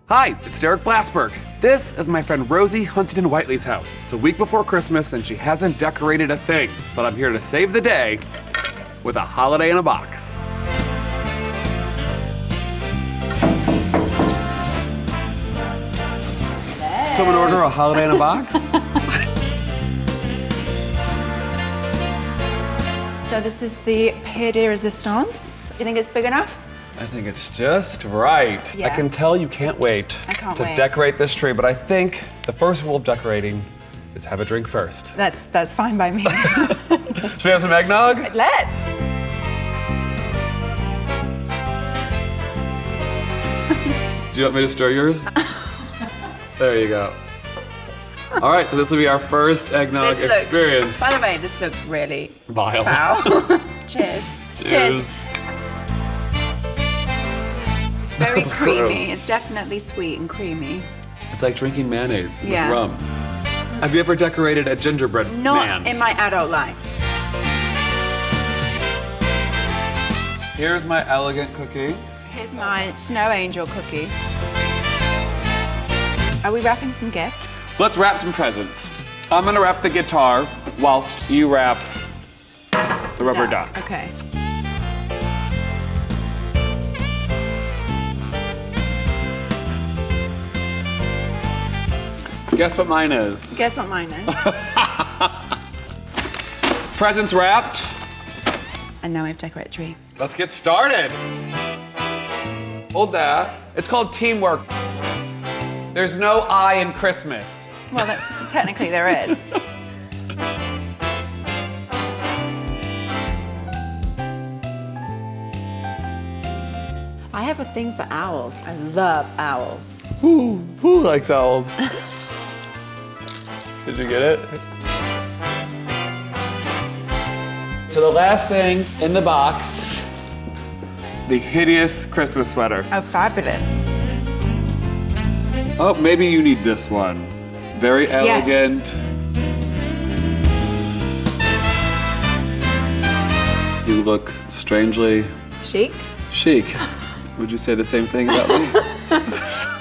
Hi, it's Derek Blasberg. This is my friend Rosie Huntington-Whiteley's house. It's a week before Christmas and she hasn't decorated a thing, but I'm here to save the day with a holiday in a box. Hey. Someone order a holiday in a box? So this is the pied de resistance. You think it's big enough? I think it's just right. Yeah. I can tell you can't wait to decorate this tree, but I think the first rule of decorating is have a drink first. That's fine by me. Should we have some eggnog? Let's. Do you want me to stir yours? There you go. All right, so this will be our first eggnog experience. By the way, this looks really vile. Foul. Cheers. Cheers. It's very creamy. It's definitely sweet and creamy. It's like drinking mayonnaise with rum. Have you ever decorated a gingerbread man? Not in my adult life. Here's my elegant cookie. Here's my snow angel cookie. Are we wrapping some gifts? Let's wrap some presents. I'm gonna wrap the guitar whilst you wrap the rubber duck. Okay. Guess what mine is? Guess what mine is? Presents wrapped. And now we have to decorate the tree. Let's get started. Hold that. It's called teamwork. There's no I in Christmas. Well, technically there is. I have a thing for owls. I love owls. Who likes owls? Did you get it? So the last thing in the box, the hideous Christmas sweater. Oh, fabulous. Oh, maybe you need this one. Very elegant. Yes. You look strangely... Chic? Chic. Would you say the same thing about me?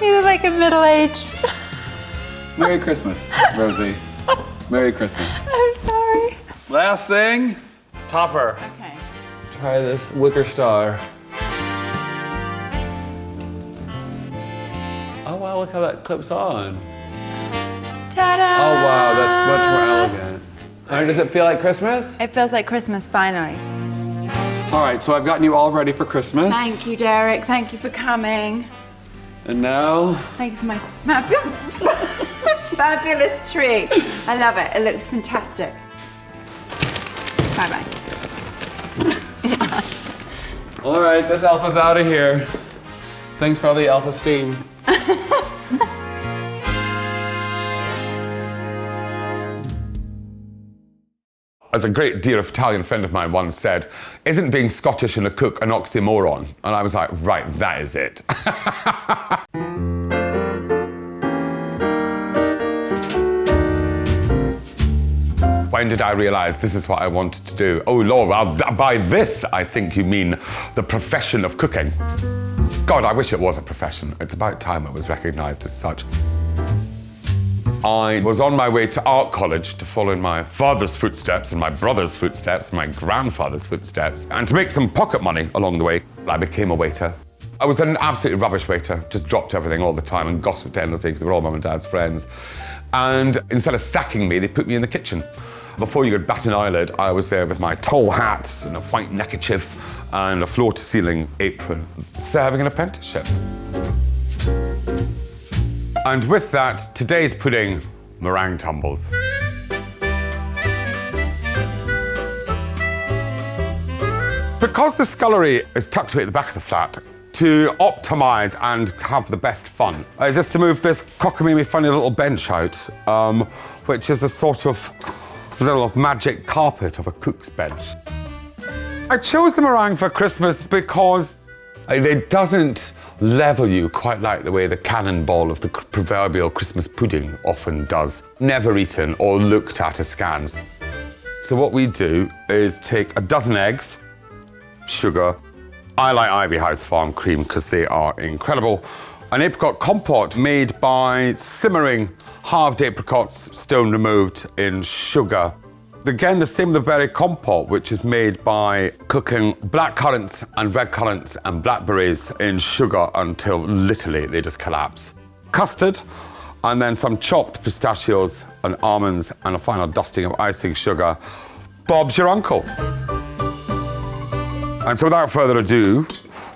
You look like a middle-aged. Merry Christmas, Rosie. Merry Christmas. I'm sorry. Last thing, topper. Okay. Try this wicker star. Oh wow, look how that clips on. Ta-da! Oh wow, that's much more elegant. All right, does it feel like Christmas? It feels like Christmas, finally. All right, so I've gotten you all ready for Christmas. Thank you, Derek. Thank you for coming. And now? Thank you for my fabulous tree. I love it. It looks fantastic. Bye-bye. All right, this alpha's out of here. Thanks for all the alpha steam. As a great dear Italian friend of mine once said, isn't being Scottish and a cook an oxymoron? And I was like, right, that is it. When did I realize this is what I wanted to do? Oh Lord, well, by this I think you mean the profession of cooking. God, I wish it was a profession. It's about time it was recognized as such. I was on my way to art college to follow in my father's footsteps and my brother's footsteps, my grandfather's footsteps, and to make some pocket money along the way, I became a waiter. I was an absolutely rubbish waiter, just dropped everything all the time and gossiped endlessly because they were all mum and dad's friends. And instead of sacking me, they put me in the kitchen. Before you could bat an eyelid, I was there with my tall hat and a white neckerchief and a floor-to-ceiling apron, serving an apprenticeship. And with that, today's pudding, meringue tumbles. Because the scullery is tucked away at the back of the flat, to optimise and have the best fun is just to move this cockamamie funny little bench out, which is a sort of little magic carpet of a cook's bench. I chose the meringue for Christmas because it doesn't level you quite like the way the cannonball of the proverbial Christmas pudding often does. Never eaten or looked at askance. So what we do is take a dozen eggs, sugar. I like Ivy House Farm cream because they are incredible. An apricot compote made by simmering halved apricots, stone removed, in sugar. Again, the same with the berry compote, which is made by cooking black currants and red currants and blackberries in sugar until literally they just collapse. Custard, and then some chopped pistachios and almonds and a final dusting of icing sugar. Bob's your uncle. And so without further ado,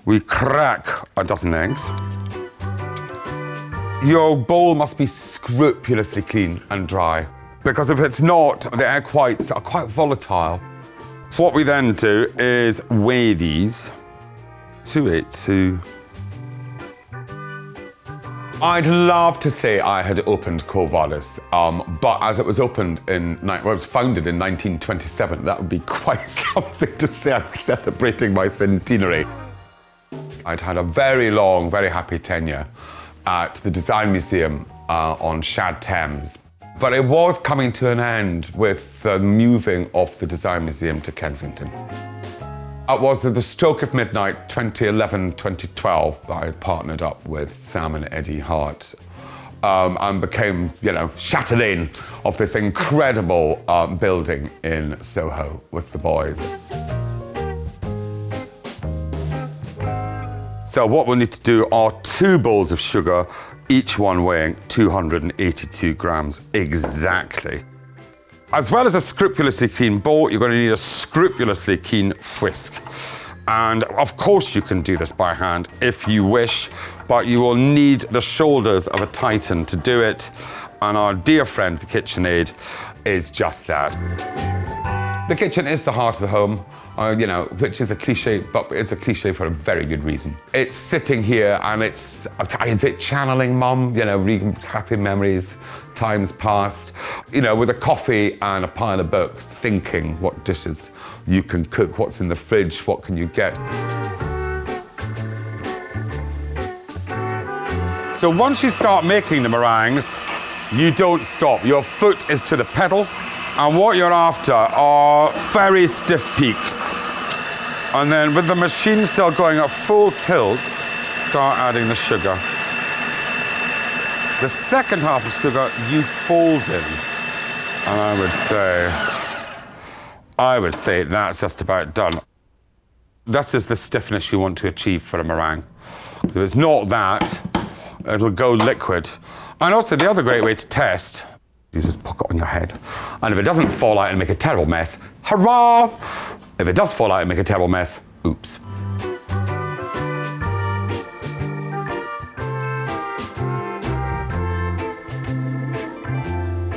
we crack a dozen eggs. Your bowl must be scrupulously clean and dry, because if it's not, the egg whites are quite volatile. What we then do is weigh these. 282. I'd love to say I had opened Corvallis, but as it was founded in 1927, that would be quite something to say. I'm celebrating my centenary. I'd had a very long, very happy tenure at the Design Museum on Shad Thames. But it was coming to an end with the moving of the Design Museum to Kensington. It was at the stroke of midnight, 2011, 2012, I partnered up with Sam and Eddie Hart and became, chatelaine of this incredible building in Soho with the boys. So what we'll need to do are 2 bowls of sugar, each one weighing 282 grams exactly. As well as a scrupulously clean bowl, you're going to need a scrupulously clean whisk. And of course you can do this by hand if you wish, but you will need the shoulders of a titan to do it. And our dear friend, the KitchenAid, is just that. The kitchen is the heart of the home, which is a cliche, but it's a cliche for a very good reason. It's sitting here and is it channeling Mum? Happy memories, times past, with a coffee and a pile of books, thinking what dishes you can cook, what's in the fridge, what can you get. So once you start making the meringues, you don't stop. Your foot is to the pedal. And what you're after are very stiff peaks. And then with the machine still going at full tilt, start adding the sugar. The second half of sugar you fold in. And I would say that's just about done. This is the stiffness you want to achieve for a meringue. If it's not that, it'll go liquid. And also the other great way to test, you just poke it on your head. And if it doesn't fall out and make a terrible mess, hurrah! If it does fall out and make a terrible mess, oops.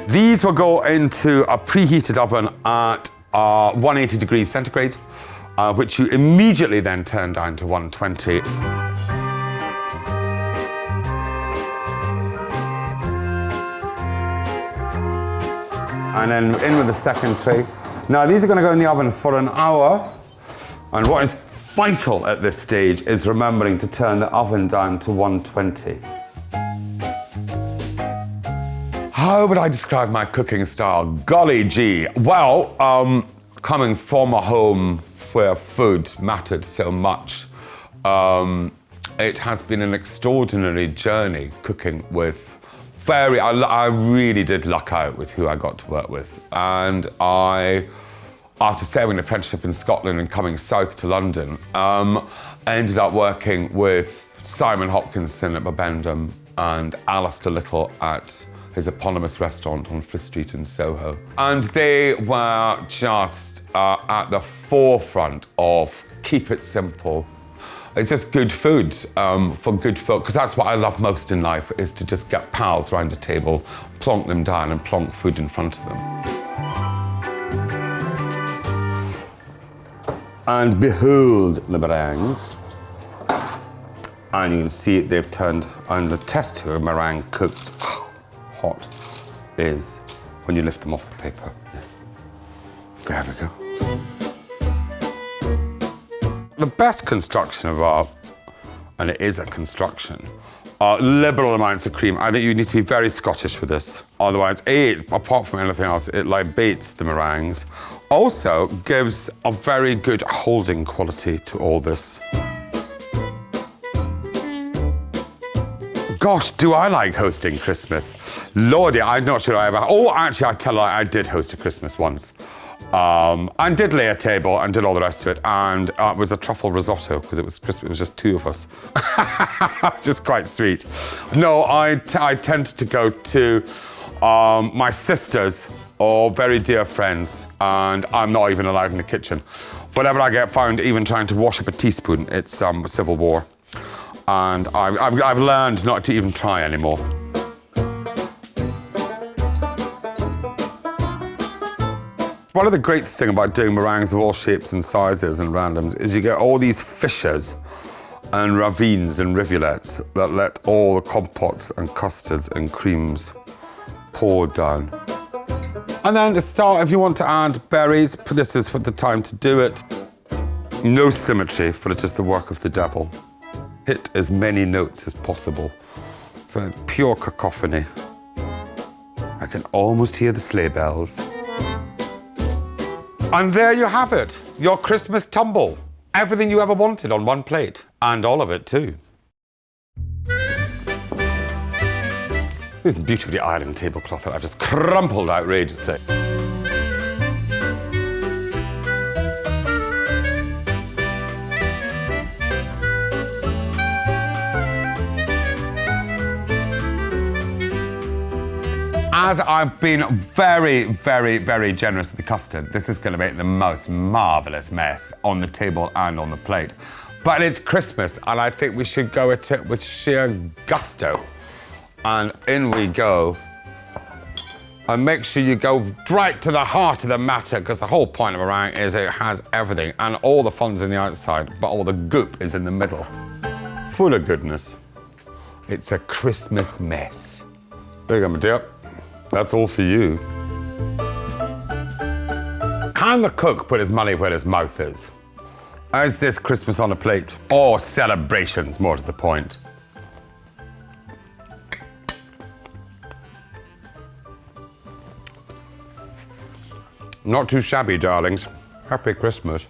These will go into a preheated oven at 180 degrees centigrade, which you immediately then turn down to 120. And then in with the second tray. Now these are going to go in the oven for an hour. And what is vital at this stage is remembering to turn the oven down to 120. How would I describe my cooking style? Golly gee. Well, coming from a home where food mattered so much, it has been an extraordinary journey cooking with I really did luck out with who I got to work with. And after serving an apprenticeship in Scotland and coming south to London, I ended up working with Simon Hopkinson at Bibendum and Alistair Little at his eponymous restaurant on Frith Street in Soho. And they were just at the forefront of keep it simple. It's just good food for good folk, because that's what I love most in life, is to just get pals around a table, plonk them down and plonk food in front of them. And behold the meringues. And you can see they've turned, and the test of a meringue cooked hot is when you lift them off the paper. There we go. The best construction of art, and it is a construction, are liberal amounts of cream. I think you need to be very Scottish with this. Otherwise, apart from anything else, it libates the meringues. Also gives a very good holding quality to all this. Gosh, do I like hosting Christmas? Lordy, I'm not sure I ever... Oh, actually, I tell you, I did host a Christmas once. And did lay a table and did all the rest of it. And it was a truffle risotto, because it was Christmas, it was just two of us. Just quite sweet. No, I tend to go to my sisters or very dear friends, and I'm not even allowed in the kitchen. Whenever I get found even trying to wash up a teaspoon, it's civil war. And I've learned not to even try anymore. One of the great things about doing meringues of all shapes and sizes and randoms is you get all these fissures and ravines and rivulets that let all the compotes and custards and creams pour down. And then to start, if you want to add berries, this is the time to do it. No symmetry, for it is the work of the devil. Hit as many notes as possible. So it's pure cacophony. I can almost hear the sleigh bells. And there you have it, your Christmas tumble. Everything you ever wanted on one plate, and all of it too. Here's the beauty of the island tablecloth that I've just crumpled outrageously. As I've been very, very, very generous with the custard, this is going to make the most marvellous mess on the table and on the plate. But it's Christmas, and I think we should go at it with sheer gusto. And in we go. And make sure you go right to the heart of the matter, because the whole point of a meringue is it has everything, and all the fun's in the outside, but all the goop is in the middle. Full of goodness. It's a Christmas mess. There you go, my dear. That's all for you. Can the cook put his money where his mouth is? Is this Christmas on a plate? Or celebrations, more to the point? Not too shabby, darlings. Happy Christmas.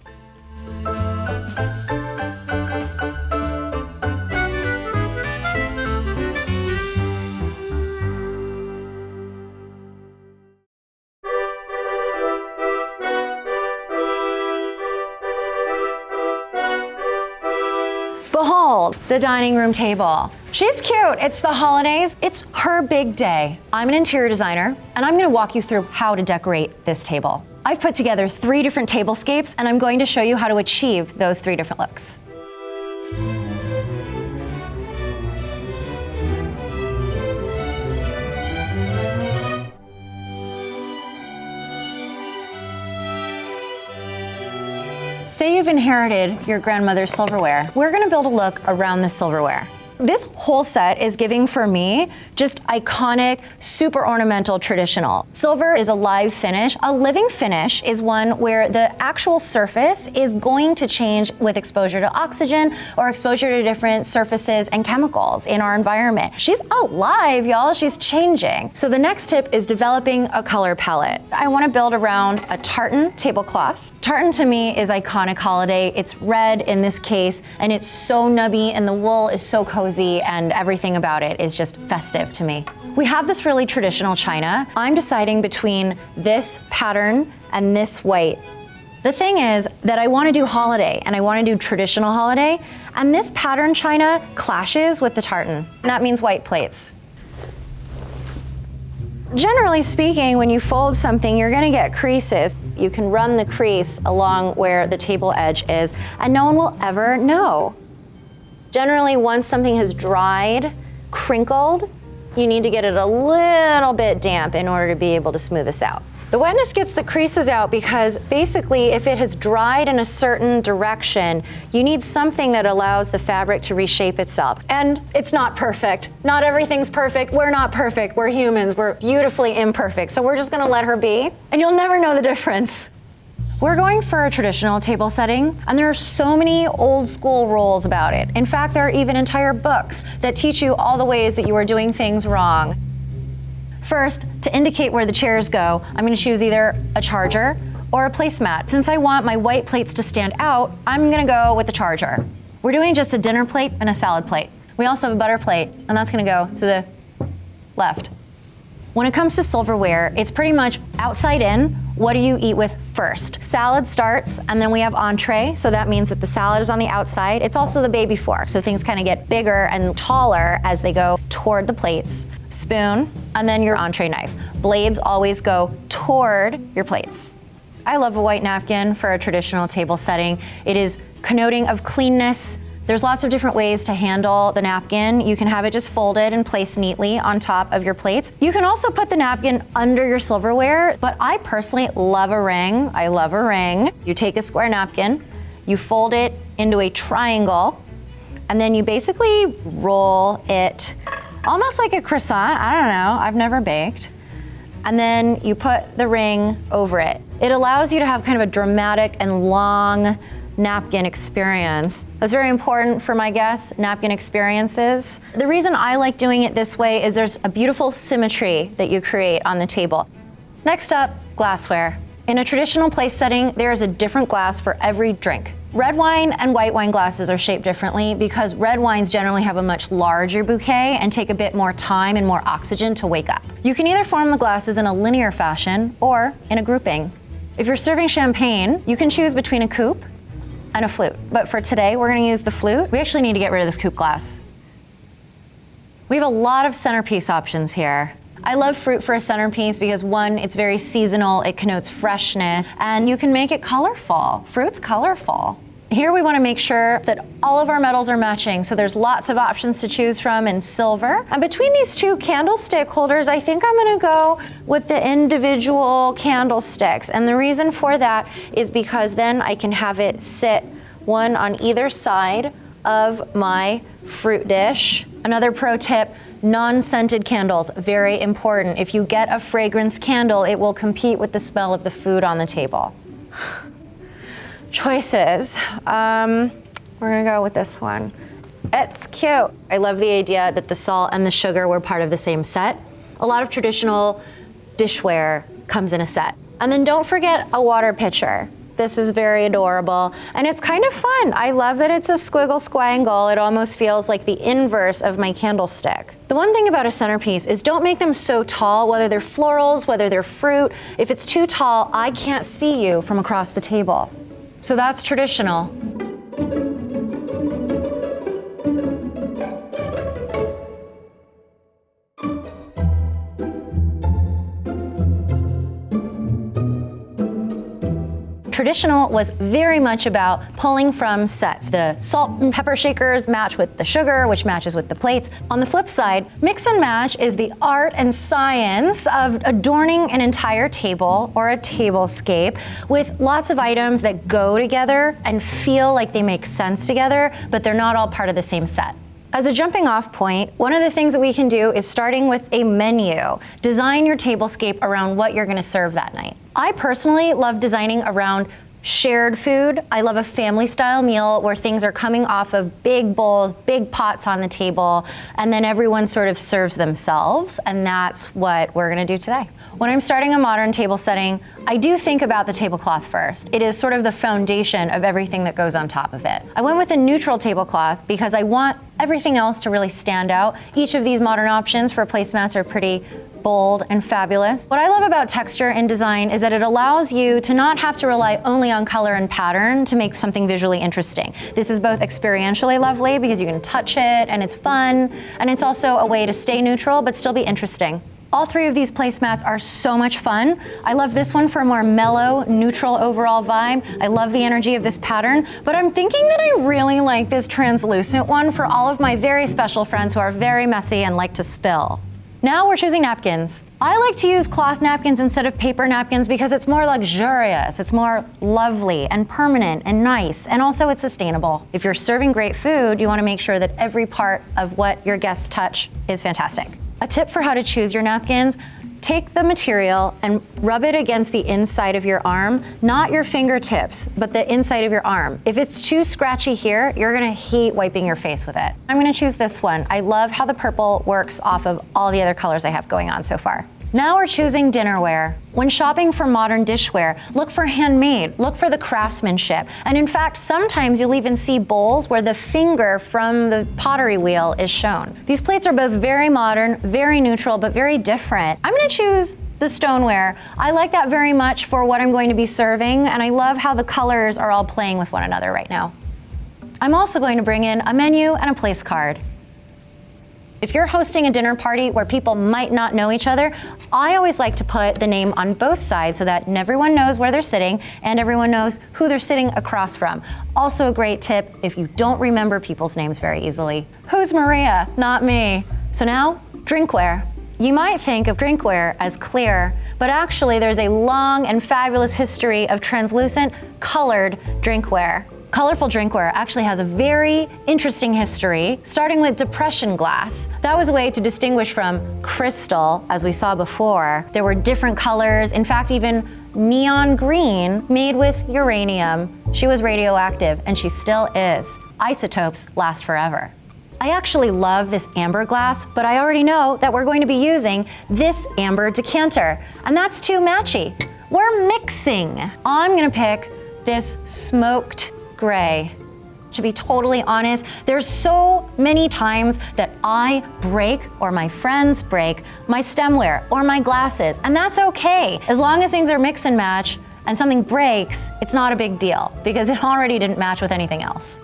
Behold, the dining room table. She's cute, it's the holidays, it's her big day. I'm an interior designer, and I'm gonna walk you through how to decorate this table. I've put together 3 different tablescapes, and I'm going to show you how to achieve those 3 different looks. Say you've inherited your grandmother's silverware. We're gonna build a look around the silverware. This whole set is giving, for me, just iconic, super ornamental, traditional. Silver is a live finish. A living finish is one where the actual surface is going to change with exposure to oxygen or exposure to different surfaces and chemicals in our environment. She's alive, y'all, she's changing. So the next tip is developing a color palette. I wanna build around a tartan tablecloth. Tartan to me is iconic holiday. It's red in this case, and it's so nubby, and the wool is so cozy, and everything about it is just festive to me. We have this really traditional china. I'm deciding between this pattern and this white. The thing is that I want to do holiday, and I want to do traditional holiday, and this pattern china clashes with the tartan. That means white plates. Generally speaking, when you fold something, you're gonna get creases. You can run the crease along where the table edge is, and no one will ever know. Generally, once something has dried, crinkled, you need to get it a little bit damp in order to be able to smooth this out. The wetness gets the creases out because basically if it has dried in a certain direction, you need something that allows the fabric to reshape itself. And it's not perfect. Not everything's perfect. We're not perfect. We're humans. We're beautifully imperfect. So we're just gonna let her be, and you'll never know the difference. We're going for a traditional table setting, and there are so many old school rules about it. In fact, there are even entire books that teach you all the ways that you are doing things wrong. First, to indicate where the chairs go, I'm gonna choose either a charger or a placemat. Since I want my white plates to stand out, I'm gonna go with the charger. We're doing just a dinner plate and a salad plate. We also have a butter plate, and that's gonna go to the left. When it comes to silverware, it's pretty much outside in. What do you eat with first? Salad starts, and then we have entree, so that means that the salad is on the outside. It's also the baby fork, so things kind of get bigger and taller as they go toward the plates. Spoon, and then your entree knife. Blades always go toward your plates. I love a white napkin for a traditional table setting. It is connoting of cleanness. There's lots of different ways to handle the napkin. You can have it just folded and placed neatly on top of your plates. You can also put the napkin under your silverware, but I personally love a ring. I love a ring. You take a square napkin, you fold it into a triangle, and then you basically roll it almost like a croissant. I don't know, I've never baked. And then you put the ring over it. It allows you to have kind of a dramatic and long napkin experience. That's very important for my guests, napkin experiences. The reason I like doing it this way is there's a beautiful symmetry that you create on the table. Next up, glassware. In a traditional place setting, there is a different glass for every drink. Red wine and white wine glasses are shaped differently because red wines generally have a much larger bouquet and take a bit more time and more oxygen to wake up. You can either form the glasses in a linear fashion or in a grouping. If you're serving champagne, you can choose between a coupe and a flute. But for today, we're gonna use the flute. We actually need to get rid of this coupe glass. We have a lot of centerpiece options here. I love fruit for a centerpiece because one, it's very seasonal, it connotes freshness, and you can make it colorful. Fruit's colorful. Here we want to make sure that all of our metals are matching, so there's lots of options to choose from in silver. And between these two candlestick holders, I think I'm gonna go with the individual candlesticks. And the reason for that is because then I can have it sit one on either side of my fruit dish. Another pro tip, non-scented candles, very important. If you get a fragrance candle, it will compete with the smell of the food on the table. Choices. We're gonna go with this one. It's cute. I love the idea that the salt and the sugar were part of the same set. A lot of traditional dishware comes in a set. And then don't forget a water pitcher. This is very adorable, and it's kind of fun. I love that it's a squiggle squangle. It almost feels like the inverse of my candlestick. The one thing about a centerpiece is don't make them so tall, whether they're florals, whether they're fruit. If it's too tall, I can't see you from across the table. So that's traditional. Traditional was very much about pulling from sets. The salt and pepper shakers match with the sugar, which matches with the plates. On the flip side, mix and match is the art and science of adorning an entire table or a tablescape with lots of items that go together and feel like they make sense together, but they're not all part of the same set. As a jumping off point, one of the things that we can do is starting with a menu. Design your tablescape around what you're gonna serve that night. I personally love designing around shared food. I love a family style meal where things are coming off of big bowls, big pots on the table, and then everyone sort of serves themselves, and that's what we're gonna do today. When I'm starting a modern table setting, I do think about the tablecloth first. It is sort of the foundation of everything that goes on top of it. I went with a neutral tablecloth because I want everything else to really stand out. Each of these modern options for placemats are pretty bold and fabulous. What I love about texture in design is that it allows you to not have to rely only on color and pattern to make something visually interesting. This is both experientially lovely because you can touch it and it's fun, and it's also a way to stay neutral but still be interesting. All three of these placemats are so much fun. I love this one for a more mellow, neutral overall vibe. I love the energy of this pattern, but I'm thinking that I really like this translucent one for all of my very special friends who are very messy and like to spill. Now we're choosing napkins. I like to use cloth napkins instead of paper napkins because it's more luxurious, it's more lovely and permanent and nice, and also it's sustainable. If you're serving great food, you want to make sure that every part of what your guests touch is fantastic. A tip for how to choose your napkins: take the material and rub it against the inside of your arm, not your fingertips, but the inside of your arm. If it's too scratchy here, you're gonna hate wiping your face with it. I'm gonna choose this one. I love how the purple works off of all the other colors I have going on so far. Now we're choosing dinnerware. When shopping for modern dishware, look for handmade, look for the craftsmanship. And in fact, sometimes you'll even see bowls where the finger from the pottery wheel is shown. These plates are both very modern, very neutral, but very different. I'm gonna choose the stoneware. I like that very much for what I'm going to be serving, and I love how the colors are all playing with one another right now. I'm also going to bring in a menu and a place card. If you're hosting a dinner party where people might not know each other, I always like to put the name on both sides so that everyone knows where they're sitting and everyone knows who they're sitting across from. Also a great tip if you don't remember people's names very easily. Who's Maria? Not me. So now, drinkware. You might think of drinkware as clear, but actually there's a long and fabulous history of translucent, colored drinkware. Colorful drinkware actually has a very interesting history, starting with depression glass. That was a way to distinguish from crystal, as we saw before. There were different colors, in fact, even neon green made with uranium. She was radioactive, and she still is. Isotopes last forever. I actually love this amber glass, but I already know that we're going to be using this amber decanter, and that's too matchy. We're mixing. I'm gonna pick this smoked gray. To be totally honest, there's so many times that I break or my friends break my stemware or my glasses, and that's okay. As long as things are mix and match and something breaks, it's not a big deal because it already didn't match with anything else.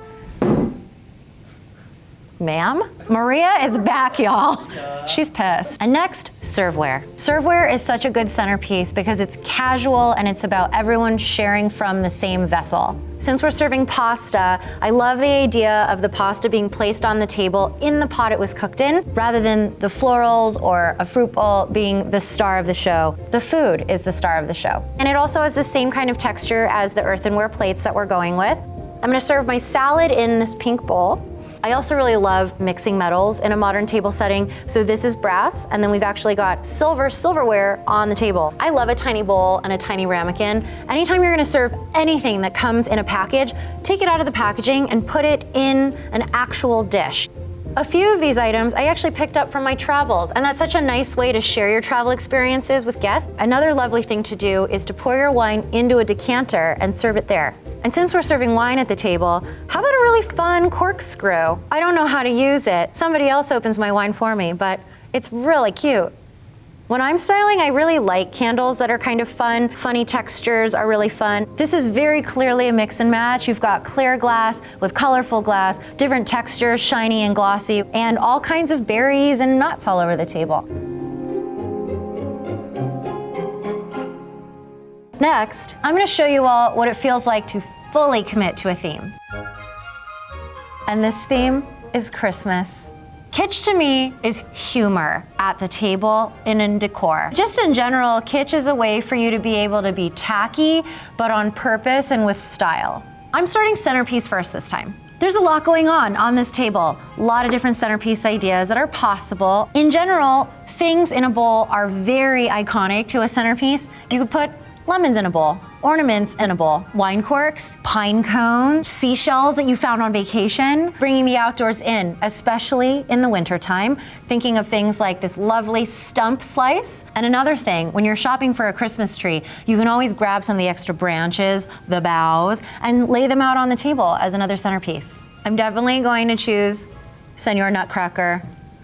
Ma'am? Maria is back, y'all. She's pissed. And next, serveware. Serveware is such a good centerpiece because it's casual and it's about everyone sharing from the same vessel. Since we're serving pasta, I love the idea of the pasta being placed on the table in the pot it was cooked in, rather than the florals or a fruit bowl being the star of the show. The food is the star of the show. And it also has the same kind of texture as the earthenware plates that we're going with. I'm gonna serve my salad in this pink bowl. I also really love mixing metals in a modern table setting. So this is brass, and then we've actually got silverware on the table. I love a tiny bowl and a tiny ramekin. Anytime you're gonna serve anything that comes in a package, take it out of the packaging and put it in an actual dish. A few of these items I actually picked up from my travels, and that's such a nice way to share your travel experiences with guests. Another lovely thing to do is to pour your wine into a decanter and serve it there. And since we're serving wine at the table, how about a really fun corkscrew? I don't know how to use it. Somebody else opens my wine for me, but it's really cute. When I'm styling, I really like candles that are kind of fun. Funny textures are really fun. This is very clearly a mix and match. You've got clear glass with colorful glass, different textures, shiny and glossy, and all kinds of berries and nuts all over the table. Next, I'm gonna show you all what it feels like to fully commit to a theme. And this theme is Christmas. Kitsch to me is humor at the table and in decor. Just in general, kitsch is a way for you to be able to be tacky, but on purpose and with style. I'm starting centerpiece first this time. There's a lot going on this table. A lot of different centerpiece ideas that are possible. In general, things in a bowl are very iconic to a centerpiece. You could put lemons in a bowl, ornaments in a bowl, wine corks, pine cones, seashells that you found on vacation, bringing the outdoors in, especially in the wintertime, thinking of things like this lovely stump slice. And another thing, when you're shopping for a Christmas tree, you can always grab some of the extra branches, the boughs, and lay them out on the table as another centerpiece. I'm definitely going to choose Senor Nutcracker.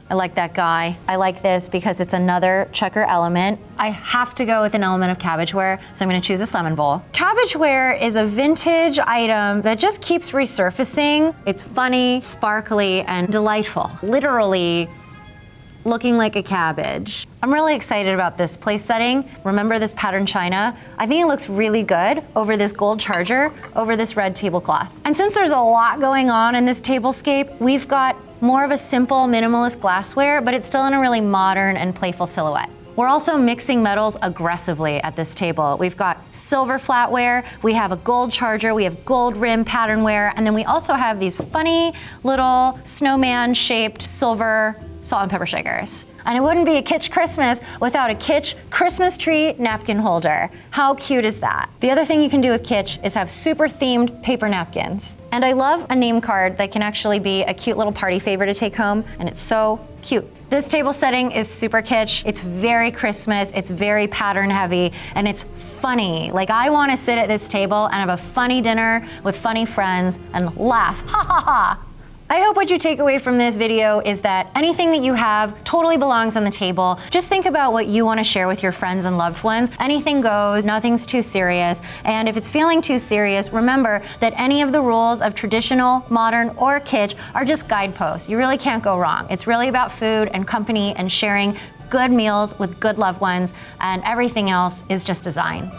I like that guy. I like this because it's another checker element. I have to go with an element of cabbageware, so I'm gonna choose this lemon bowl. Cabbageware is a vintage item that just keeps resurfacing. It's funny, sparkly, and delightful. Literally looking like a cabbage. I'm really excited about this place setting. Remember this pattern china? I think it looks really good over this gold charger, over this red tablecloth. And since there's a lot going on in this tablescape, we've got more of a simple, minimalist glassware, but it's still in a really modern and playful silhouette. We're also mixing metals aggressively at this table. We've got silver flatware, we have a gold charger, we have gold rim patternware, and then we also have these funny little snowman-shaped silver salt and pepper shakers. And it wouldn't be a Kitsch Christmas without a Kitsch Christmas tree napkin holder. How cute is that? The other thing you can do with Kitsch is have super themed paper napkins. And I love a name card that can actually be a cute little party favor to take home, and it's so cute. This table setting is super kitsch. It's very Christmas, it's very pattern heavy, and it's funny. Like, I wanna sit at this table and have a funny dinner with funny friends and laugh, ha ha ha. I hope what you take away from this video is that anything that you have totally belongs on the table. Just think about what you want to share with your friends and loved ones. Anything goes, nothing's too serious. And if it's feeling too serious, remember that any of the rules of traditional, modern, or kitsch are just guideposts. You really can't go wrong. It's really about food and company and sharing good meals with good loved ones, and everything else is just design.